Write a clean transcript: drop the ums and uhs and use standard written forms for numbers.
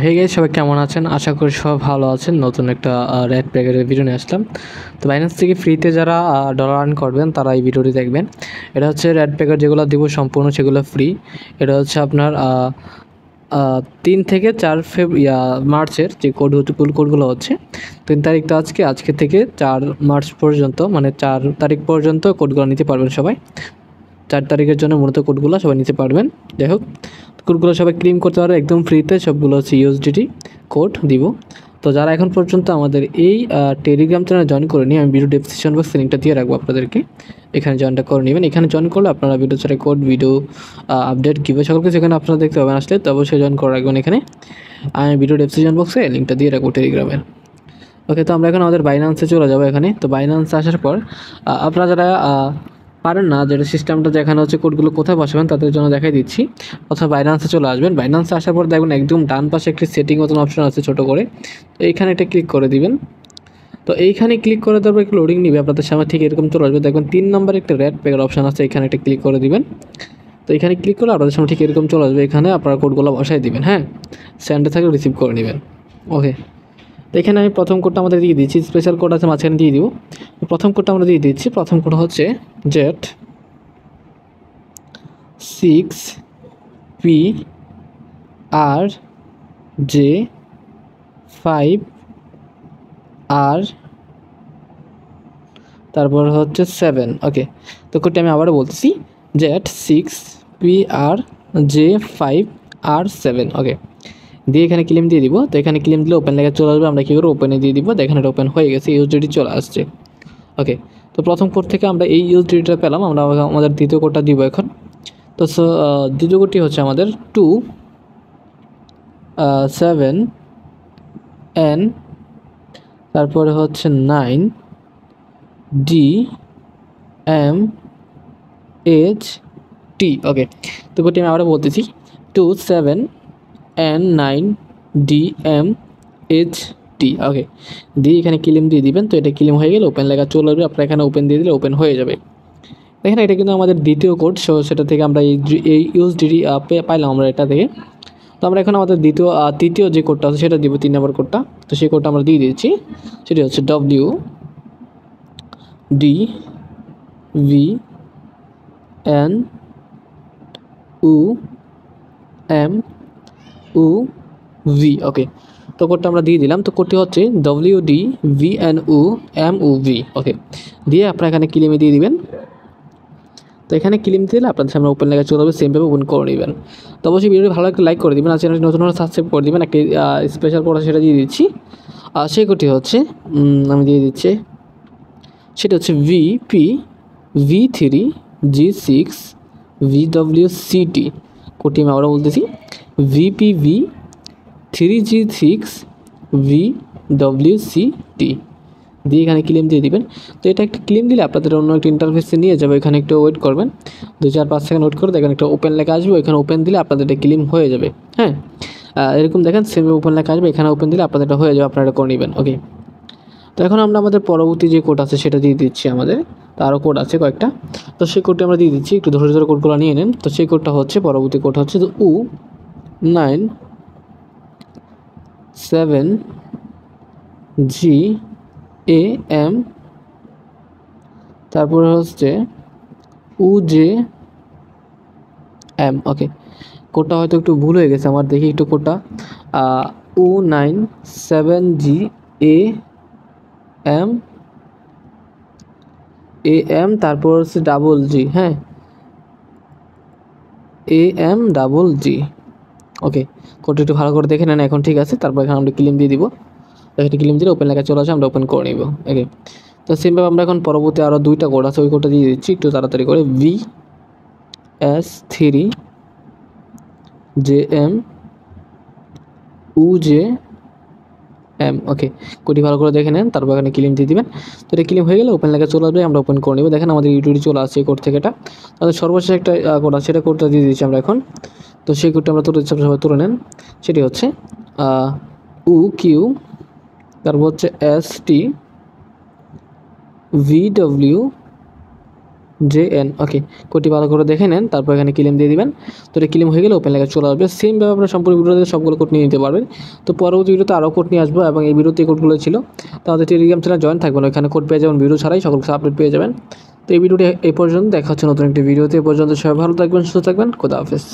Hey guys, সবাই কেমন আছেন? আশা করি সবাই ভালো আছেন। নতুন একটা রেড প্যাকেটের ভিডিও নিয়ে আসলাম। তো বাইন্যান্স থেকে ফ্রিতে যারা ডলার আর্ন করবেন তারা এই ভিডিওটি দেখবেন। এটা হচ্ছে রেড প্যাকেট যেগুলো দিব সম্পূর্ণ সেগুলো ফ্রি। এটা হচ্ছে আপনার 3 থেকে 4 মার্চের যে কোডগুলো হচ্ছে 3 তারিখ তো আজকে থেকে 4 মার্চ পর্যন্ত, মানে 4 তারিখ পর্যন্ত কোডগুলো নিতে পারবেন সবাই। 4 তারিখের জন্য মূলত কোডগুলো সবাই নিতে পারবেন। যাই হোক, কোডগুলো সবাই ক্লেম করতে পারবে একদম ফ্রিতে। সবগুলো হচ্ছে ইউএসডিটি কোড দিব। তো যারা এখন পর্যন্ত আমাদের এই টেলিগ্রাম চ্যানেলে জয়েন করেনি, আমি ভিডিও ডেসক্রিপশন বক্সে লিঙ্কটা দিয়ে রাখবো আপনাদেরকে। এখানে জয়েনটা করে নেবেন। এখানে জয়েন করলে আপনারা ভিডিও ছাড়া কোড, ভিডিও আপডেট কীভাবে সকল কিছু এখানে আপনারা দেখতে পাবেন। আসলে তো অবশ্যই জয়েন করে রাখবেন। এখানে আমি ভিডিও ডেসক্রিপশন বক্সে লিঙ্কটা দিয়ে রাখবো টেলিগ্রামের। ওকে, তো আমরা এখন আমাদের বাইন্যান্সে চলে যাবো। এখানে তো বাইন্যান্সে আসার পর আপনারা যারা পারেন না, যেটা সিস্টেমটা যেখানে হচ্ছে কোডগুলো কোথায় বসাবেন তাদের জন্য দেখাই দিচ্ছি। অথবা বাইন্যান্সে চলে আসবেন। বাইন্যান্সে আসার পর দেখবেন একদম ডান পাশে একটি সেটিং মতন অপশন আছে ছোটো করে। তো এইখানে এটা ক্লিক করে দিবেন। তো এইখানে ক্লিক করে দেওয়ার পর একটু লোডিং নিবে, আপনাদের সামনে ঠিক এরকম চলে আসবে। দেখবেন 3 নম্বরে একটা রেড প্যাকের অপশন আছে, এখানে একটা ক্লিক করে দিবেন। তো এখানে ক্লিক করলে আপনাদের সামনে ঠিক এরকম চলে আসবে। এখানে আপনারা কোডগুলো বসাই দিবেন। হ্যাঁ, সেন্ডে থাকলে রিসিভ করে নেবেন। ওকে, তো এখানে আমি প্রথম কোডটা আমাদের দিয়ে দিচ্ছি। স্পেশাল কোড আছে মাঝখানে দিয়ে দিব। প্রথম কোডটা আমরা দিয়ে দিচ্ছি। প্রথম কোড হচ্ছে জেট 6PRJ5R, তারপর হচ্ছে 7। ওকে, তো কোডটা আমি আবারও বলতেছি, জেট 6PRJ5R7। ওকে, দিয়ে এখানে ক্লেম দিয়ে দিব। তো এখানে ক্লেম দিলে ওপেন লেখা চলে আসবে। আমরা কী করবো, ওপেনে দিয়ে দিব। দেখেন এটা ওপেন হয়ে গেছে, ইউএসডিটি চলে আসছে। ওকে, তো প্রথম কোড থেকে আমরা এই ইউএসডিটিটা পেলাম। আমরা আমাদের দ্বিতীয় কোডটা দিব এখন। তো দ্বিতীয় কোডটি হচ্ছে আমাদের 27N, তারপরে হচ্ছে 9DMHT। ওকে, তো কোডটি আমি আবারও বলতেছি, 27N9DMHT। ওকে, দিয়ে এখানে ক্লেম দিয়ে দিবেন। তো এটা ক্লেম হয়ে গেলে ওপেন লেখা চলে আসবে। আপনারা এখানে ওপেন দিয়ে দিলে ওপেন হয়ে যাবে। দেখেন এটা কিন্তু আমাদের দ্বিতীয় কোড। সেটা থেকে আমরা এই ইউএসডিটি পাইলাম আমরা এটা থেকে। তো আমরা এখন আমাদের তৃতীয় যে কোডটা আছে সেটা দিব, 3 নম্বর কোডটা। তো সেই কোডটা আমরা দিয়ে দিচ্ছি। সেটি হচ্ছে WDVNUMUV। ওকে, তো কোডটা আমরা দিয়ে দিলাম। তো কোডটি হচ্ছে WDVNUMUV। ওকে, দিয়ে আপনারা এখানে ক্লেমে দিয়ে দিবেন। তো এখানে ক্লেম দিলে আপনাদের সামনে ওপেন লেখা চলে যাবে, সেমভাবে ওপেন করে নেবেন। তো অবশ্যই ভিডিওটি ভালো একটা লাইক করে দেবেন। আর চ্যানেলটি নতুন হলে সাবস্ক্রাইব করে দেবেন। একটি স্পেশাল কোড সেটা দিয়ে দিচ্ছি। সেই কোডটি হচ্ছে আমি দিয়ে দিচ্ছি, সেটা হচ্ছে VPV3G6VWCT। কোডটি আমি আবারও বলতেছি, VPV3G6VWCT। দিয়ে এখানে ক্লেম দিয়ে দিবেন। তো এটা একটা ক্লেম দিলে আপনাদের অন্য একটা ইন্টারফেসে নিয়ে যাবে। এখানে একটু ওয়েট করবেন, 2-4-5 সেকেন্ড ওয়েট করে দেখেন একটা ওপেন লেখা আসবে। এখানে ওপেন দিলে আপনাদের এটা ক্লেম হয়ে যাবে। হ্যাঁ, এরকম দেখেন সেম ওপেন লেখা আসবে, এখানে ওপেন দিলে আপনাদের এটা হয়ে যাবে, আপনারা করে নেবেন। ওকে, তো এখন আমরা আমাদের পরবর্তী যে কোড আছে সেটা দিয়ে দিচ্ছি। আমাদের তো আরও কোড আছে কয়েকটা, তো সেই কোডটি আমরা দিয়ে দিচ্ছি। একটু ধরে ধরে কোডগুলো নিয়ে নেন। তো সেই কোডটা হচ্ছে, পরবর্তী কোড হচ্ছে U97GAM, তারপরে হচ্ছে UJM। ওকে, কোডটা হয়তো একটু ভুল হয়ে গেছে আমার, দেখি একটু কোডটা। U97GAM, তারপর হচ্ছে GG। হ্যাঁ, AMGG। ওকে, কোডটা একটু ভালো করে দেখে নেন। এখন ঠিক আছে। তারপর এখানে আমরা ক্লেম দিয়ে দিব। এখানে ক্লেম দিলে ওপেন লেখা চলে আসে, আমরা ওপেন করে নিব। ওকে, তো সেমভাবে আমরা এখন পরবর্তী আরও 2টা কোড আছে, ওই কোডটা দিয়ে দিচ্ছি একটু তাড়াতাড়ি করে। VS3JMUJM। ওকে, কোডটি ভালো করে দেখে নেন। তারপর এখানে ক্লেম দিয়ে দিবেন। তো এটা ক্লেম হয়ে গেলে ওপেন লেখা চলে আসবে, আমরা ওপেন করে নেব। দেখেন আমাদের ইউটিউবে চলে আসছে এই কোড থেকে। এটা তাহলে সর্বশেষ একটা কোড আছে, সেটা কোডটা দিয়ে দিচ্ছি আমরা এখন। তো সেই কোডটা আমরা তুলে দিচ্ছি, সবাই তুলে নেন। সেটি হচ্ছে UQ, তারপর হচ্ছে STVW JN। ওকে, কোডটি ভালো করে দেখে নেন, তারপর এখানে ক্লেম দিয়ে দিবেন। তো এটা ক্লেম হয়ে গেলে ওপেন লেখা চলে আসবে। সেমভাবে আপনারা সম্পূর্ণ ভিডিওতে সবগুলো কোড নিয়ে নিতে পারবেন। তো পরবর্তী ভিডিওতে আরও কোড নিয়ে আসবো, এবং এই ভিডিওতে এই কোডগুলো ছিল। তো আমাদের টেলিগ্রাম চ্যানেল জয়েন থাকবেন, ওখানে কোড পেয়ে যাবেন, ভিডিও ছাড়াই সকল কিছু আপডেট পেয়ে যাবেন। তো এই ভিডিওটি এই পর্যন্ত, দেখা হচ্ছে নতুন একটি ভিডিওতে। এ পর্যন্ত সবাই ভালো থাকবেন, সুস্থ থাকবেন, খোদা হাফেজ।